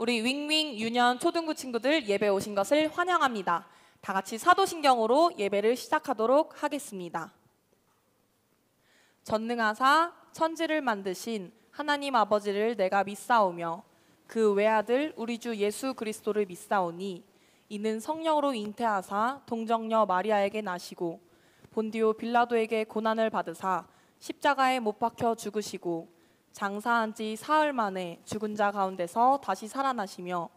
우리 윙윙 유년 초등부 친구들 예배 오신 것을 환영합니다. 다 같이 사도신경으로 예배를 시작하도록 하겠습니다. 전능하사 천지를 만드신 하나님 아버지를 내가 믿사오며 그 외아들 우리 주 예수 그리스도를 믿사오니 이는 성령으로 잉태하사 동정녀 마리아에게 나시고 본디오 빌라도에게 고난을 받으사 십자가에 못 박혀 죽으시고 장사한 지 사흘 만에 죽은 자 가운데서 다시 살아나시며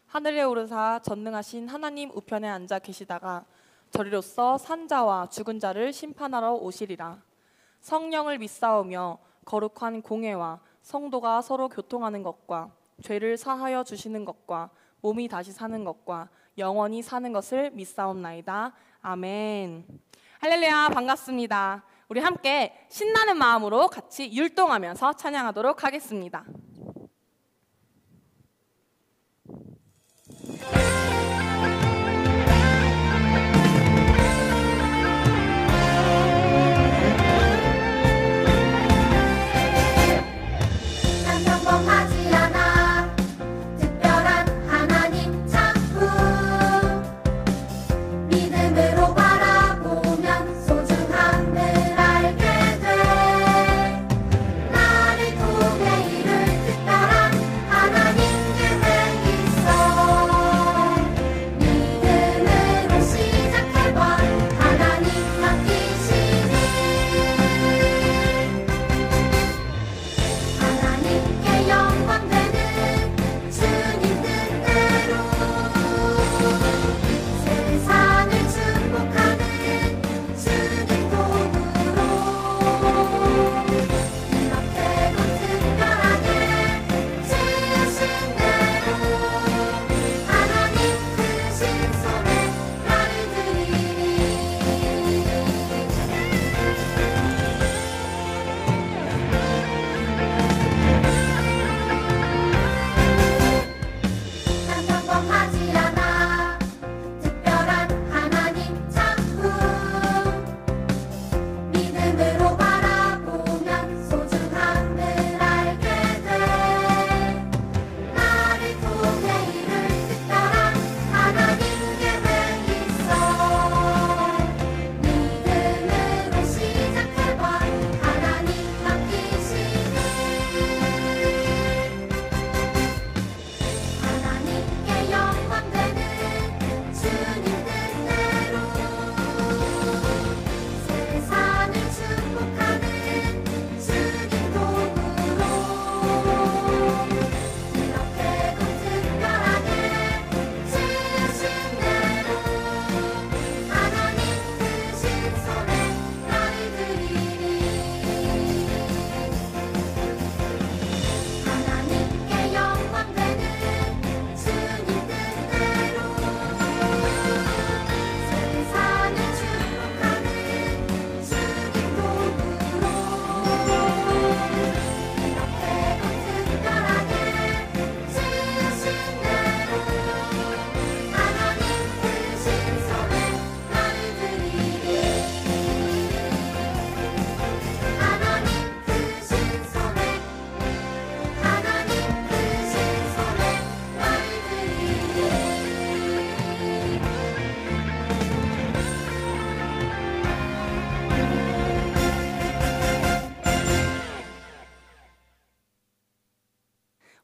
하늘에 오르사 전능하신 하나님 우편에 앉아 계시다가 저리로서 산 자와 죽은 자를 심판하러 오시리라. 성령을 믿사오며 거룩한 공회와 성도가 서로 교통하는 것과 죄를 사하여 주시는 것과 몸이 다시 사는 것과 영원히 사는 것을 믿사옵나이다. 아멘. 할렐루야, 반갑습니다. 우리 함께 신나는 마음으로 같이 율동하면서 찬양하도록 하겠습니다.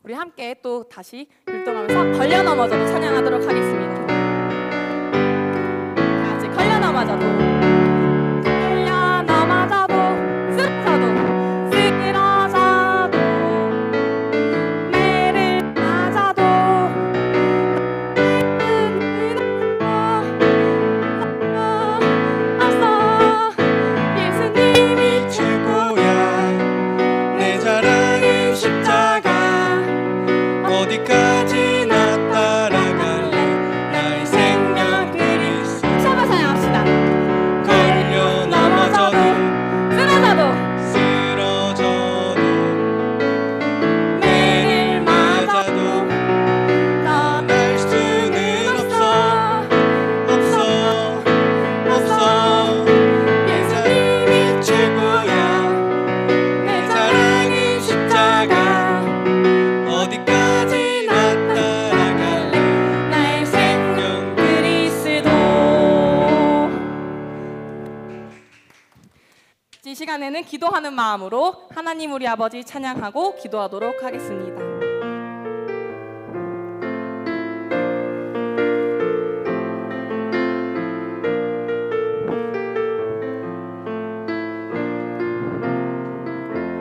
우리 함께 또 다시 율동하면서 걸려 넘어져도 찬양하도록 하겠습니다. 다 같이 걸려 넘어져도, 걸려 넘어져도, 쓰러져도, 쓰러져도, 매를 맞아도, 없어. 예수님이 최고야. 내 자랑은 십자가. 어디까지나 따라갈래. 시간에는 기도하는 마음으로 하나님 우리 아버지 찬양하고 기도하도록 하겠습니다.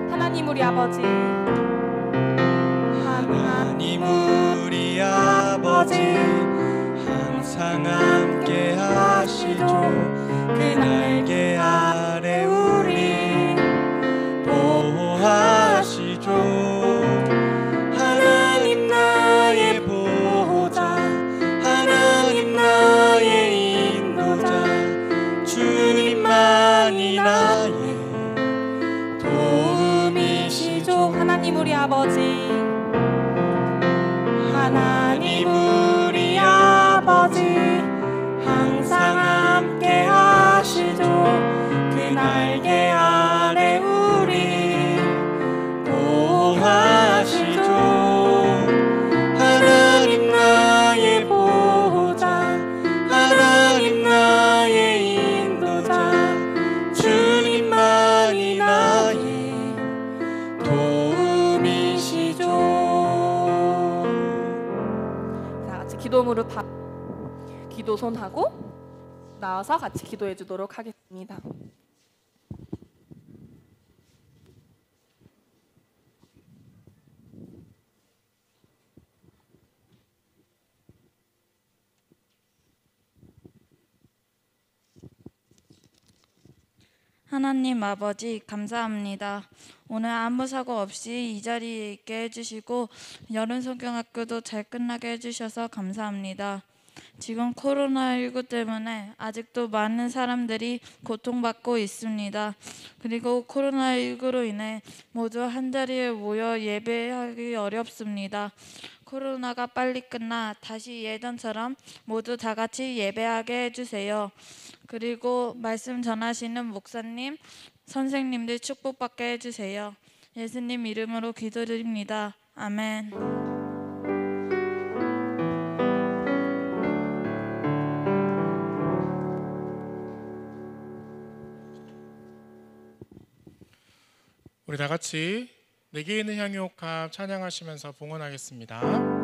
하나님 우리 아버지, 하나님 우리 아버지 항상 함께 하시죠. 그 날개 아래 우리 보호하시죠. 하나님 나의 보호자, 하나님 나의 인도자, 주님만이 나의 도움이시죠. 하나님 우리 아버지, 하나님 우리 아버지 항상 함께 하시죠. 그 날개 아래 우리 보호하시죠. 하나님 나의 보호자, 하나님 나의 인도자, 주님만이 나의 도움이시죠. 자, 같이 기도 무릎 기도 손하고 나와서 같이 기도해 주도록 하겠습니다. 하나님 아버지 감사합니다. 오늘 아무 사고 없이 이 자리에 있게 해주시고 여름 성경학교도 잘 끝나게 해주셔서 감사합니다. 지금 코로나19 때문에 아직도 많은 사람들이 고통받고 있습니다. 그리고 코로나19로 인해 모두 한자리에 모여 예배하기 어렵습니다. 코로나가 빨리 끝나 다시 예전처럼 모두 다 같이 예배하게 해주세요. 그리고 말씀 전하시는 목사님, 선생님들 축복받게 해주세요. 예수님 이름으로 기도드립니다. 아멘. 우리 다 같이 내게 있는 향유옥합 찬양하시면서 봉헌하겠습니다.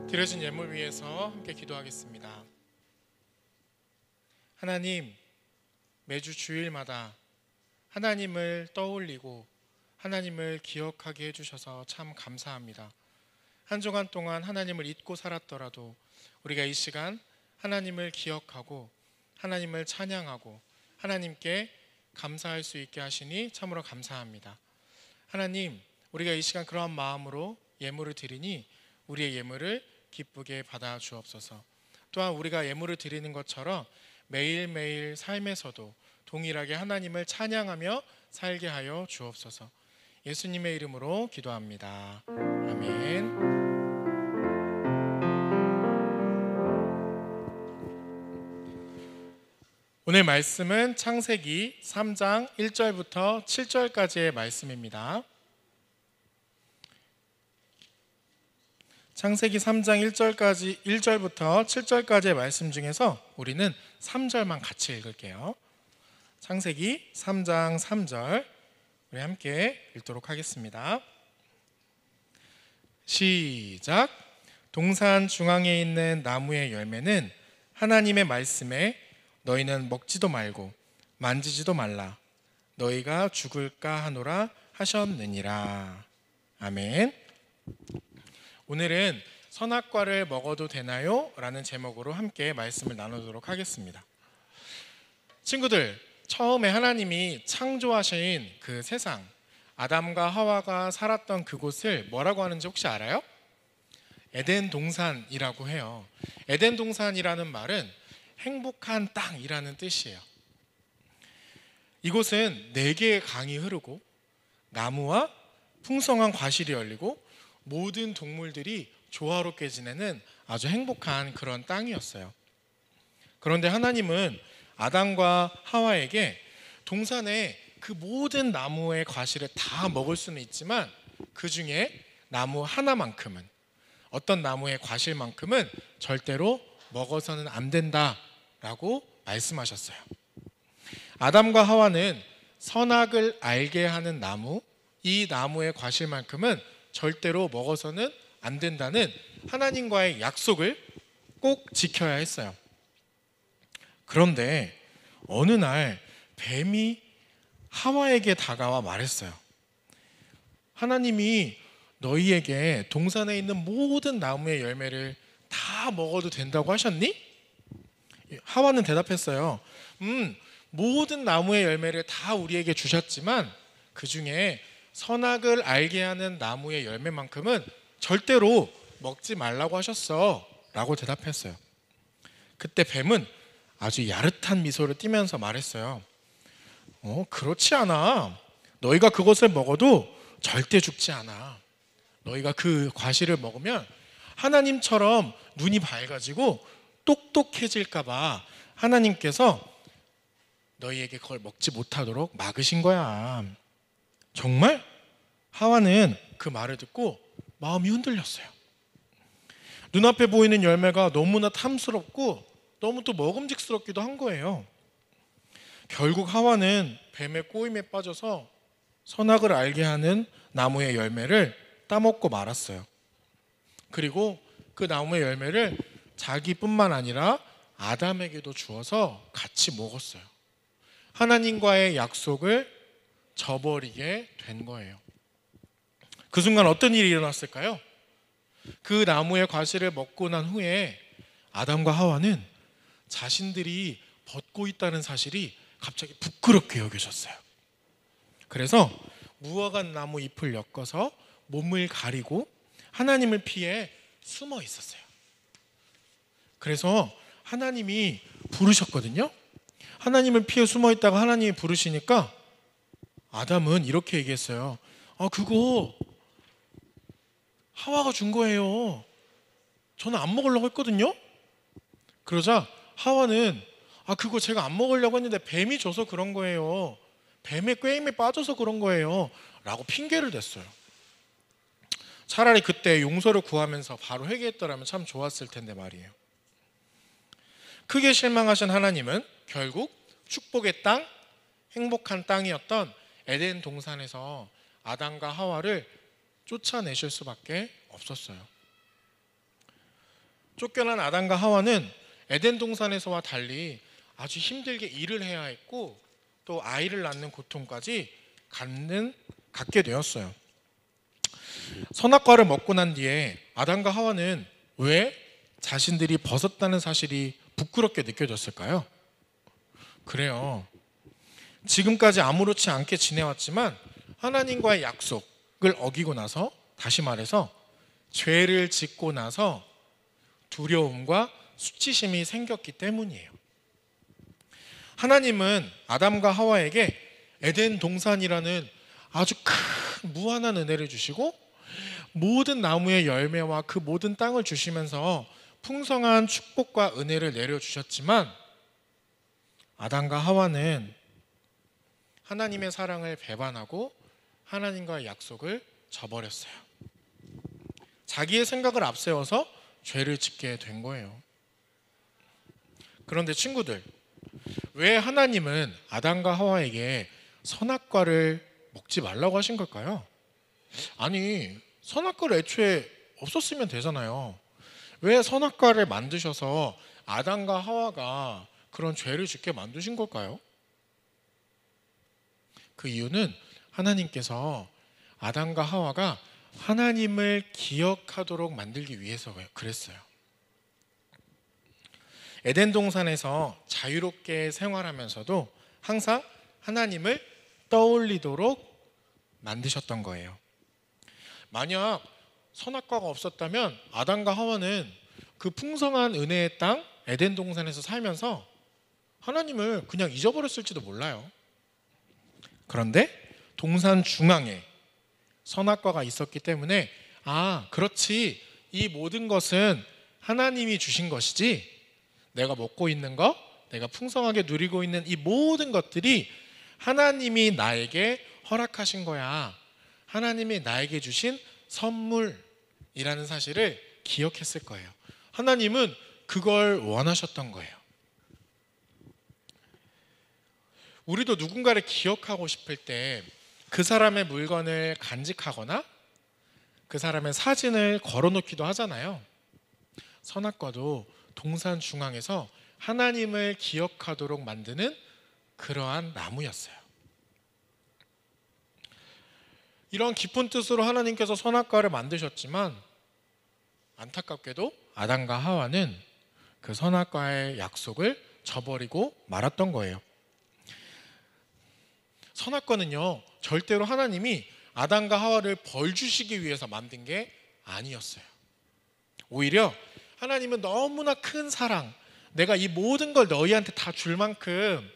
드려진 예물 위해서 함께 기도하겠습니다. 하나님, 매주 주일마다 하나님을 떠올리고 하나님을 기억하게 해주셔서 참 감사합니다. 한 주간 동안 하나님을 잊고 살았더라도 우리가 이 시간 하나님을 기억하고 하나님을 찬양하고 하나님께 감사할 수 있게 하시니 참으로 감사합니다. 하나님, 우리가 이 시간 그러한 마음으로 예물을 드리니 우리의 예물을 기쁘게 받아 주옵소서. 또한 우리가 예물을 드리는 것처럼 매일매일 삶에서도 동일하게 하나님을 찬양하며 살게 하여 주옵소서. 예수님의 이름으로 기도합니다. 아멘. 오늘 말씀은 창세기 3장 1절부터 7절까지의 말씀입니다. 창세기 3장 1절부터 7절까지의 말씀 중에서 우리는 3절만 같이 읽을게요. 창세기 3장 3절 우리 함께 읽도록 하겠습니다. 시작. 동산 중앙에 있는 나무의 열매는 하나님의 말씀에 너희는 먹지도 말고 만지지도 말라. 너희가 죽을까 하노라 하셨느니라. 아멘. 오늘은 선악과를 먹어도 되나요? 라는 제목으로 함께 말씀을 나누도록 하겠습니다. 친구들, 처음에 하나님이 창조하신 그 세상, 아담과 하와가 살았던 그곳을 뭐라고 하는지 혹시 알아요? 에덴 동산이라고 해요. 에덴 동산이라는 말은 행복한 땅이라는 뜻이에요. 이곳은 4개의 강이 흐르고 나무와 풍성한 과실이 열리고 모든 동물들이 조화롭게 지내는 아주 행복한 그런 땅이었어요. 그런데 하나님은 아담과 하와에게 동산의 그 모든 나무의 과실을 다 먹을 수는 있지만 그 중에 나무 하나만큼은, 어떤 나무의 과실만큼은 절대로 먹어서는 안 된다라고 말씀하셨어요. 아담과 하와는 선악을 알게 하는 나무, 이 나무의 과실만큼은 절대로 먹어서는 안 된다는 하나님과의 약속을 꼭 지켜야 했어요. 그런데 어느 날 뱀이 하와에게 다가와 말했어요. 하나님이 너희에게 동산에 있는 모든 나무의 열매를 다 먹어도 된다고 하셨니? 하와는 대답했어요. 모든 나무의 열매를 다 우리에게 주셨지만 그 중에 선악을 알게 하는 나무의 열매만큼은 절대로 먹지 말라고 하셨어 라고 대답했어요. 그때 뱀은 아주 야릇한 미소를 띠면서 말했어요. 그렇지 않아. 너희가 그것을 먹어도 절대 죽지 않아. 너희가 그 과실을 먹으면 하나님처럼 눈이 밝아지고 똑똑해질까 봐 하나님께서 너희에게 그걸 먹지 못하도록 막으신 거야. 정말? 하와는 그 말을 듣고 마음이 흔들렸어요. 눈앞에 보이는 열매가 너무나 탐스럽고 너무 또 먹음직스럽기도 한 거예요. 결국 하와는 뱀의 꼬임에 빠져서 선악을 알게 하는 나무의 열매를 따먹고 말았어요. 그리고 그 나무의 열매를 자기뿐만 아니라 아담에게도 주어서 같이 먹었어요. 하나님과의 약속을 저버리게 된 거예요. 그 순간 어떤 일이 일어났을까요? 그 나무의 과실을 먹고 난 후에 아담과 하와는 자신들이 벗고 있다는 사실이 갑자기 부끄럽게 여겨졌어요. 그래서 무화과 나무 잎을 엮어서 몸을 가리고 하나님을 피해 숨어 있었어요. 그래서 하나님이 부르셨거든요. 하나님을 피해 숨어 있다가 하나님이 부르시니까 아담은 이렇게 얘기했어요. 그거 하와가 준 거예요. 저는 안 먹으려고 했거든요. 그러자 하와는 그거 제가 안 먹으려고 했는데 뱀이 줘서 그런 거예요. 뱀의 꾀임에 빠져서 그런 거예요. 라고 핑계를 댔어요. 차라리 그때 용서를 구하면서 바로 회개했더라면 참 좋았을 텐데 말이에요. 크게 실망하신 하나님은 결국 축복의 땅, 행복한 땅이었던 에덴 동산에서 아담과 하와를 쫓아내실 수밖에 없었어요. 쫓겨난 아담과 하와는 에덴 동산에서와 달리 아주 힘들게 일을 해야 했고 또 아이를 낳는 고통까지 갖게 되었어요. 선악과를 먹고 난 뒤에 아담과 하와는 왜 자신들이 벗었다는 사실이 부끄럽게 느껴졌을까요? 그래요. 지금까지 아무렇지 않게 지내왔지만 하나님과의 약속을 어기고 나서, 다시 말해서 죄를 짓고 나서 두려움과 수치심이 생겼기 때문이에요. 하나님은 아담과 하와에게 에덴 동산이라는 아주 큰 무한한 은혜를 주시고 모든 나무의 열매와 그 모든 땅을 주시면서 풍성한 축복과 은혜를 내려주셨지만 아담과 하와는 하나님의 사랑을 배반하고 하나님과의 약속을 저버렸어요. 자기의 생각을 앞세워서 죄를 짓게 된 거예요. 그런데 친구들, 왜 하나님은 아담과 하와에게 선악과를 먹지 말라고 하신 걸까요? 아니, 선악과를 애초에 없었으면 되잖아요. 왜 선악과를 만드셔서 아담과 하와가 그런 죄를 짓게 만드신 걸까요? 그 이유는 하나님께서 아담과 하와가 하나님을 기억하도록 만들기 위해서 그랬어요. 에덴 동산에서 자유롭게 생활하면서도 항상 하나님을 떠올리도록 만드셨던 거예요. 만약 선악과가 없었다면 아담과 하와는 그 풍성한 은혜의 땅 에덴 동산에서 살면서 하나님을 그냥 잊어버렸을지도 몰라요. 그런데 동산 중앙에 선악과가 있었기 때문에 그렇지, 이 모든 것은 하나님이 주신 것이지, 내가 먹고 있는 것, 내가 풍성하게 누리고 있는 이 모든 것들이 하나님이 나에게 허락하신 거야, 하나님이 나에게 주신 선물이라는 사실을 기억했을 거예요. 하나님은 그걸 원하셨던 거예요. 우리도 누군가를 기억하고 싶을 때 그 사람의 물건을 간직하거나 그 사람의 사진을 걸어놓기도 하잖아요. 선악과도 동산 중앙에서 하나님을 기억하도록 만드는 그러한 나무였어요. 이런 깊은 뜻으로 하나님께서 선악과를 만드셨지만 안타깝게도 아담과 하와는 그 선악과의 약속을 저버리고 말았던 거예요. 선악과는요, 절대로 하나님이 아담과 하와를 벌 주시기 위해서 만든 게 아니었어요. 오히려 하나님은 너무나 큰 사랑, 내가 이 모든 걸 너희한테 다 줄 만큼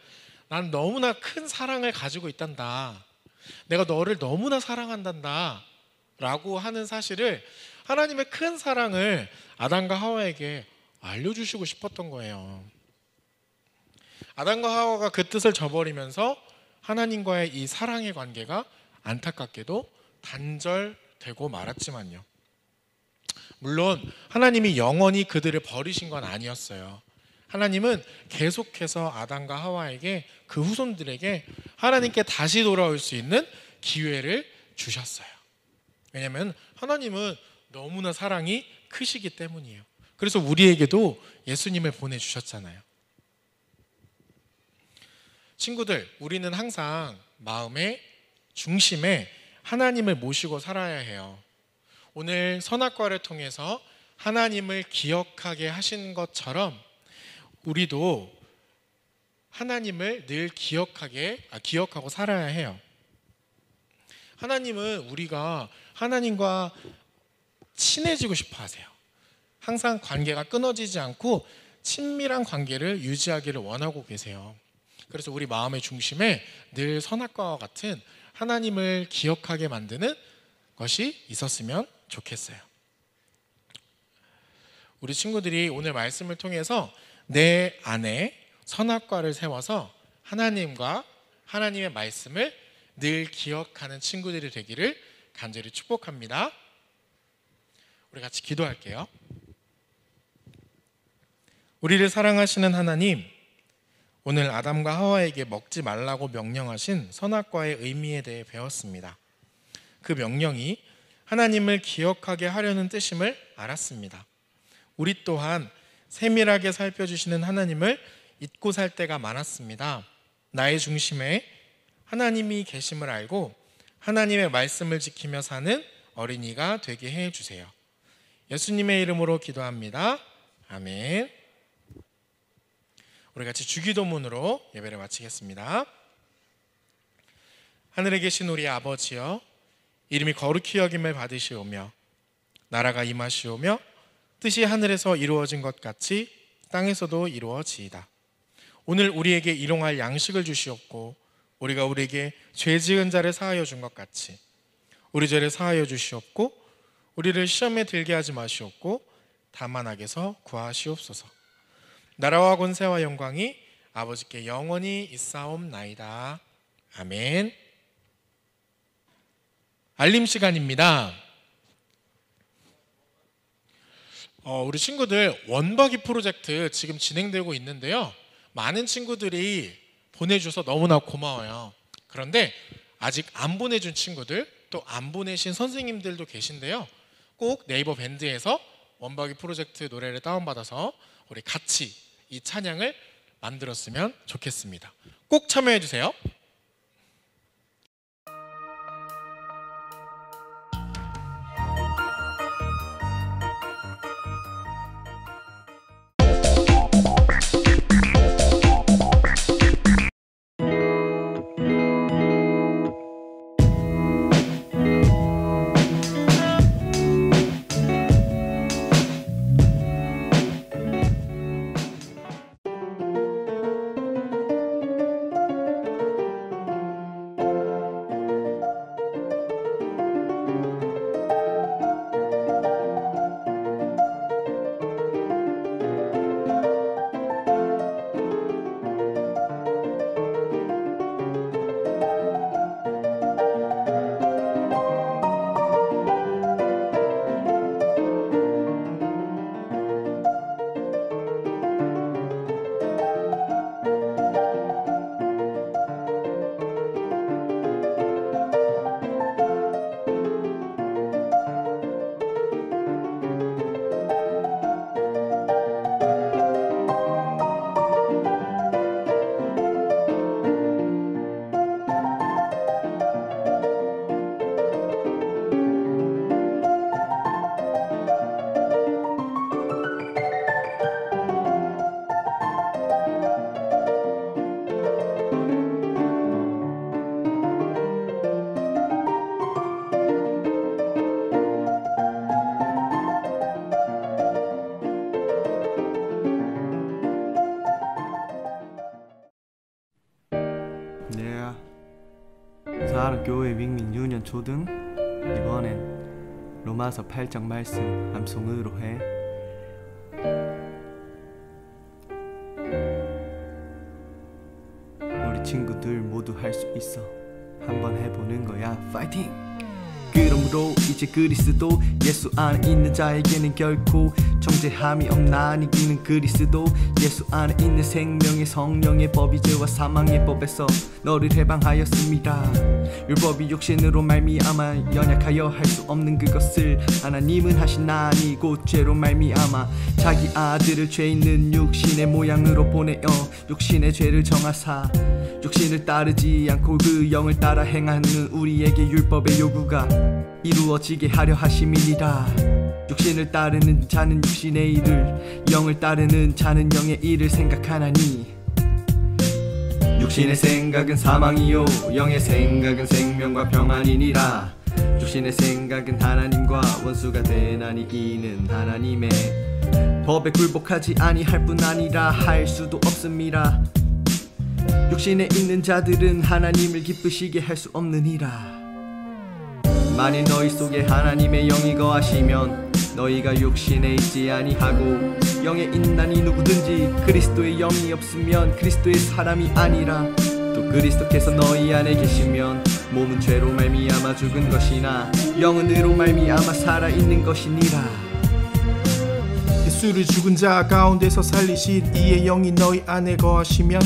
난 너무나 큰 사랑을 가지고 있단다, 내가 너를 너무나 사랑한단다 라고 하는 사실을, 하나님의 큰 사랑을 아담과 하와에게 알려주시고 싶었던 거예요. 아담과 하와가 그 뜻을 저버리면서 하나님과의 이 사랑의 관계가 안타깝게도 단절되고 말았지만요, 물론 하나님이 영원히 그들을 버리신 건 아니었어요. 하나님은 계속해서 아담과 하와에게, 그 후손들에게 하나님께 다시 돌아올 수 있는 기회를 주셨어요. 왜냐하면 하나님은 너무나 사랑이 크시기 때문이에요. 그래서 우리에게도 예수님을 보내주셨잖아요. 친구들, 우리는 항상 마음의 중심에 하나님을 모시고 살아야 해요. 오늘 선악과를 통해서 하나님을 기억하게 하신 것처럼 우리도 하나님을 늘 기억하고 살아야 해요. 하나님은 우리가 하나님과 친해지고 싶어 하세요. 항상 관계가 끊어지지 않고 친밀한 관계를 유지하기를 원하고 계세요. 그래서 우리 마음의 중심에 늘 선악과와 같은 하나님을 기억하게 만드는 것이 있었으면 좋겠어요. 우리 친구들이 오늘 말씀을 통해서 내 안에 선악과를 세워서 하나님과 하나님의 말씀을 늘 기억하는 친구들이 되기를 간절히 축복합니다. 우리 같이 기도할게요. 우리를 사랑하시는 하나님, 오늘 아담과 하와에게 먹지 말라고 명령하신 선악과의 의미에 대해 배웠습니다. 그 명령이 하나님을 기억하게 하려는 뜻임을 알았습니다. 우리 또한 세밀하게 살펴주시는 하나님을 잊고 살 때가 많았습니다. 나의 중심에 하나님이 계심을 알고 하나님의 말씀을 지키며 사는 어린이가 되게 해주세요. 예수님의 이름으로 기도합니다. 아멘. 우리 같이 주기도문으로 예배를 마치겠습니다. 하늘에 계신 우리 아버지여, 이름이 거룩히 여김을 받으시오며 나라가 임하시오며 뜻이 하늘에서 이루어진 것 같이 땅에서도 이루어지이다. 오늘 우리에게 일용할 양식을 주시옵고 우리가 우리에게 죄 지은 자를 사하여 준 것 같이 우리 죄를 사하여 주시옵고 우리를 시험에 들게 하지 마시옵고 다만 악에서 구하시옵소서. 나라와 권세와 영광이 아버지께 영원히 있사옵나이다. 아멘. 알림 시간입니다. 우리 친구들 원박이 프로젝트 지금 진행되고 있는데요, 많은 친구들이 보내줘서 너무나 고마워요. 그런데 아직 안 보내준 친구들, 또 안 보내신 선생님들도 계신데요, 꼭 네이버 밴드에서 원박이 프로젝트 노래를 다운받아서 우리 같이 이 찬양을 만들었으면 좋겠습니다. 꼭 참여해 주세요. 사랑교회 윙밍 유년 초등. 이번엔 로마서 8장 말씀 암송으로 해. 우리 친구들 모두 할 수 있어. 한번 해보는 거야. 파이팅! 그러므로 이제 그리스도 예수 안에 있는 자에게는 결코 정죄함이 없나니 이는 그리스도 예수 안에 있는 생명의 성령의 법이 죄와 사망의 법에서 너를 해방하였습니다. 율법이 육신으로 말미암아 연약하여 할 수 없는 그것을 하나님은 하시나니 곧 죄로 말미암아 자기 아들을 죄 있는 육신의 모양으로 보내어 육신의 죄를 정하사 육신을 따르지 않고 그 영을 따라 행하는 우리에게 율법의 요구가 이루어지게 하려 하심이니라. 육신을 따르는 자는 육신의 일을, 영을 따르는 자는 영의 일을 생각하나니 육신의 생각은 사망이요 영의 생각은 생명과 평안이니라. 육신의 생각은 하나님과 원수가 되나니 이는 하나님의 법에 굴복하지 아니할 뿐 아니라 할 수도 없음이라. 육신에 있는 자들은 하나님을 기쁘시게 할 수 없느니라. 만일 너희 속에 하나님의 영이 거하시면 너희가 육신에 있지 아니하고 영에 있나니 누구든지 그리스도의 영이 없으면 그리스도의 사람이 아니라. 또 그리스도께서 너희 안에 계시면 몸은 죄로 말미암아 죽은 것이나 영은 의로 말미암아 살아있는 것이니라. 예수를 죽은 자 가운데서 살리신 이의 영이 너희 안에 거하시면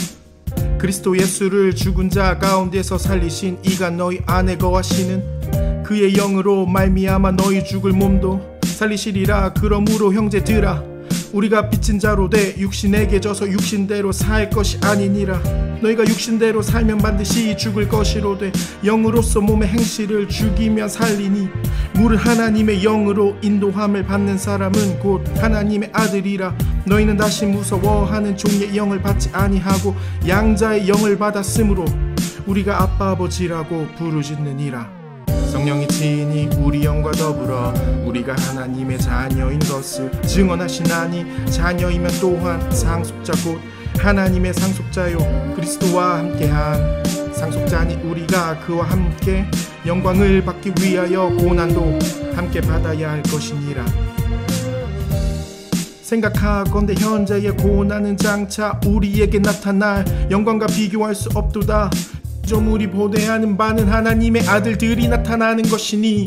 그리스도 예수를 죽은 자 가운데서 살리신 이가 너희 안에 거하시는 그의 영으로 말미암아 너희 죽을 몸도 살리시리라. 그러므로 형제들아 우리가 빚진 자로 돼 육신에게 져서 육신대로 살 것이 아니니라. 너희가 육신대로 살면 반드시 죽을 것이로되 영으로서 몸의 행실을 죽이면 살리니 무릇 하나님의 영으로 인도함을 받는 사람은 곧 하나님의 아들이라. 너희는 다시 무서워하는 종의 영을 받지 아니하고 양자의 영을 받았으므로 우리가 아빠 아버지라고 부르짖느니라. 성령이 친히 우리 영과 더불어 우리가 하나님의 자녀인 것을 증언하시나니 자녀이면 또한 상속자 곧 하나님의 상속자요 그리스도와 함께한 상속자니 우리가 그와 함께 영광을 받기 위하여 고난도 함께 받아야 할 것이니라. 생각하건대 현재의 고난은 장차 우리에게 나타날 영광과 비교할 수 없도다. 피조물이 보내하는 바는 하나님의 아들들이 나타나는 것이니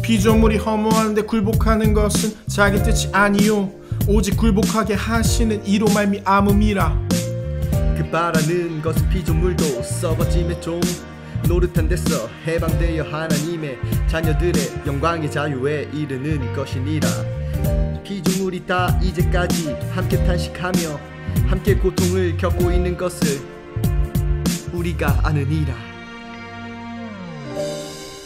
피조물이 허무한데 굴복하는 것은 자기 뜻이 아니요 오직 굴복하게 하시는 이로 말미암음이라. 그 바라는 것은 피조물도 썩어짐의 종 노릇한 데서 해방되어 하나님의 자녀들의 영광의 자유에 이르는 것이니라. 피조물이 다 이제까지 함께 탄식하며 함께 고통을 겪고 있는 것을 우리가 아느니라.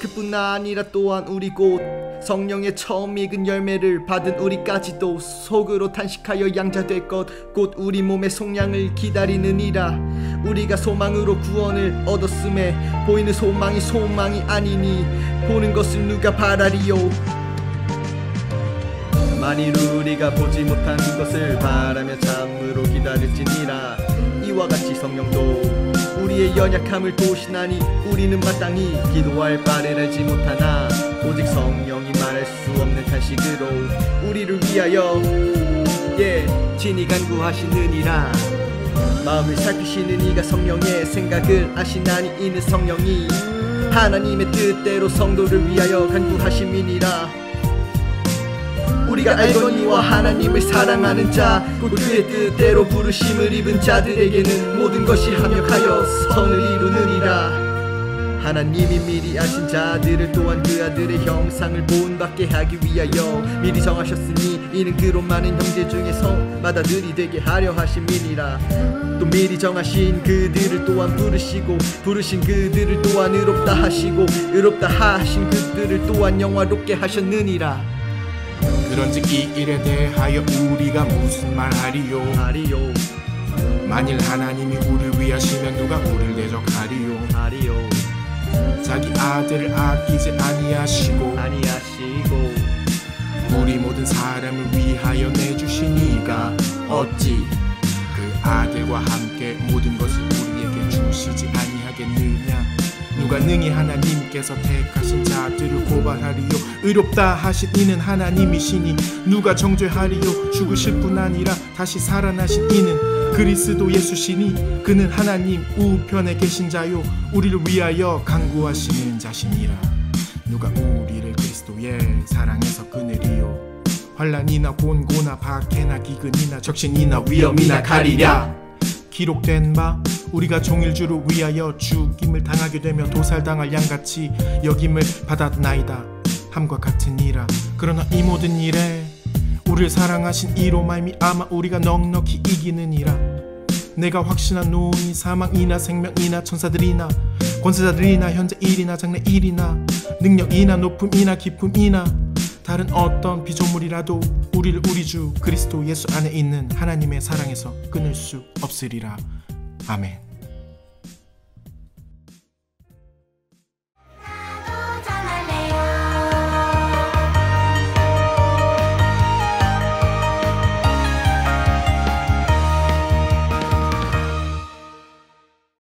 그뿐 아니라 또한 우리 곧 성령의 처음 익은 열매를 받은 우리까지도 속으로 탄식하여 양자될 것 곧 우리 몸의 속량을 기다리느니라. 우리가 소망으로 구원을 얻었음에 보이는 소망이 소망이 아니니 보는 것을 누가 바라리요. 만일 우리가 보지 못한 것을 바라며 참으로 기다릴지니라. 이와 같이 성령도 우리의 연약함을 도우시나니 우리는 마땅히 기도할 바를 알지 못하나 오직 성령이 말할 수 없는 탄식으로 우리를 위하여 친히 간구하시느니라. 마음을 살피시는 이가 성령의 생각을 아시나니 이는 성령이 하나님의 뜻대로 성도를 위하여 간구하심이니라. 우리가 알거니와 하나님을 사랑하는 자 곧 그의 뜻대로 부르심을 입은 자들에게는 모든 것이 합력하여 선을 이루느니라. 하나님이 미리 아신 자들을 또한 그 아들의 형상을 본받게 하기 위하여 미리 정하셨으니 이는 그로 많은 형제 중에서 맏아들이 되게 하려 하심이니라. 또 미리 정하신 그들을 또한 부르시고 부르신 그들을 또한 의롭다 하시고 의롭다 하신 그들을 또한 영화롭게 하셨느니라. 그런즉 이 일에 대하여 우리가 무슨 말하리요. 만일 하나님이 우리를 위하시면 누가 우리를 대적하리요. 자기 아들을 아끼지 아니하시고 우리 모든 사람을 위하여 내주시니가 어찌 그 아들과 함께 모든 것을 우리에게 주시지 아니하겠느냐. 누가 능히 하나님께서 택하신 자들을 고발하리요. 의롭다 하신 이는 하나님이시니 누가 정죄하리요. 죽으실 뿐 아니라 다시 살아나신 이는 그리스도 예수시니 그는 하나님 우편에 계신 자요 우리를 위하여 간구하시는 자시니라. 누가 우리를 그리스도의 사랑에서 끊으리요. 환난이나 곤고나 박해나 기근이나 적신이나 위험이나 가리랴. 기록된 바 우리가 종일주를 위하여 죽임을 당하게 되며 도살당할 양같이 여김을 받았나이다 함과 같으니라. 그러나 이 모든 일에 우리를 사랑하신 이로 말미암아 우리가 넉넉히 이기느니라. 내가 확신하노니 사망이나 생명이나 천사들이나 권세자들이나 현재 일이나 장래 일이나 능력이나 높음이나 깊음이나 다른 어떤 피조물이라도 우리를 우리 주 그리스도 예수 안에 있는 하나님의 사랑에서 끊을 수 없으리라. 아멘.